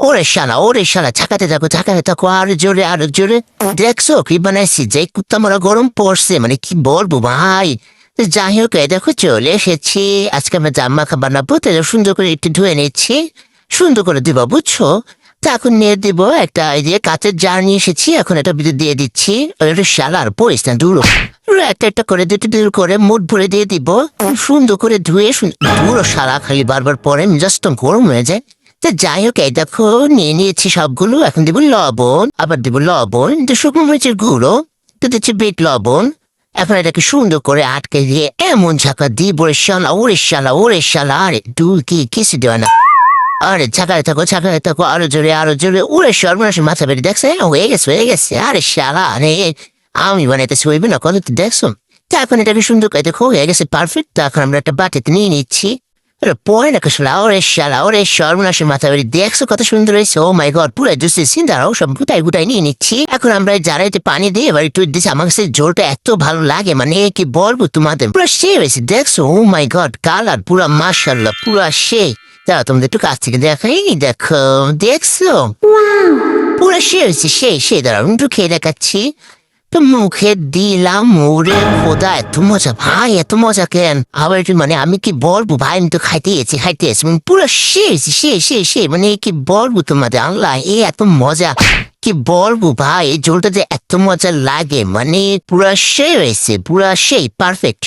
ওরে শালা ঝাঁকাতে থাকো আরো জোরে। দেখছো কি বানাইছি, যে কুত্তা মারা গরম পড়ছে, মানে কি বলবো ভাই। তো যাই হোক, এই দেখো চলে এসেছি। আজকে আমরা জামা খাবার বানাবো, তাহলে সুন্দর করে একটু ধুয়ে নিচ্ছি, সুন্দর করে দিব, বুঝছো? তা এখন নিয়ে দিব একটা এই যে কাঁচের জার নিয়ে এসেছি, এখন এটা ভিতরে দিয়ে দিচ্ছি। ওটা শালার পড়িস না, দূর একটা করে দুটো করে মুঠ ভরে দিয়ে দিব, সুন্দর করে ধুয়ে দূর শালা, খালি বারবার পরে জাস্ট গরম হয়ে যায়। তো যাই হোক, এই দেখো নিয়ে নিয়েছি সবগুলো। এখন দিব লবণ, আবার দিব লবণ, শুকনো মরিচের গুঁড়ো, তো দিচ্ছি বিট লবণ। এখন এটাকে সুন্দর করে আটকে দিয়ে এমন ঝাঁকা দিব, ওরে শালা, আরে তুই কি কিছু দেওয়া না। আরে ঝাঁকাতে থাকো আরো জোরে। উড়ে সর্বনাশ, মাথা বেরিয়ে দেখছে, হয়ে গেছে। আরে শালা, আরে আমি বানাইতেছি, হইবে না কত দেখছো? তা এখন এটাকে সুন্দর করে দেখো হয়ে গেছে, পারফেক্ট। তা এখন আমরা একটা বাটিতে নিয়ে নিচ্ছি। পরে না ওরে সর্বনাশের মাথা বেরিয়ে দেখছো কত সুন্দর হয়েছে। ও মাই গড, পুরো জুসি দাঁড়াও, সব গুটাই নিয়ে নিচ্ছি। এখন আমরা জারাইতে পানি দিয়ে এবার একটু দিচ্ছি। আমার কাছে জলটা এত ভালো লাগে, মানে কি বলবো তোমাদের, পুরো সে হয়েছে দেখছো। ও মাই গড, কালার পুরা মাশাআল্লাহ, পুরা সে। দাঁড়াও তোমাদের একটু কাছ থেকে দেখাই, দেখো দেখছো পুরো সে হয়েছে, সে দাঁড়াও একটু খেয়ে দেখাচ্ছি। তো মুখে দিলাম, ওরে খোদা, এত মজা ভাই, এত মজা কেন? আবার একটু মানে আমি কি বলবো ভাই, আমি তো খাইতে গেছি মানে পুরো সে মানে কি বলবো তোমাদের, আল্লাহ এত মজা, কি বলবো ভাই, এই ঝোলটা যে এত মজা লাগে, মানে পুরা সে হয়েছে, পুরা সেই পারফেক্ট।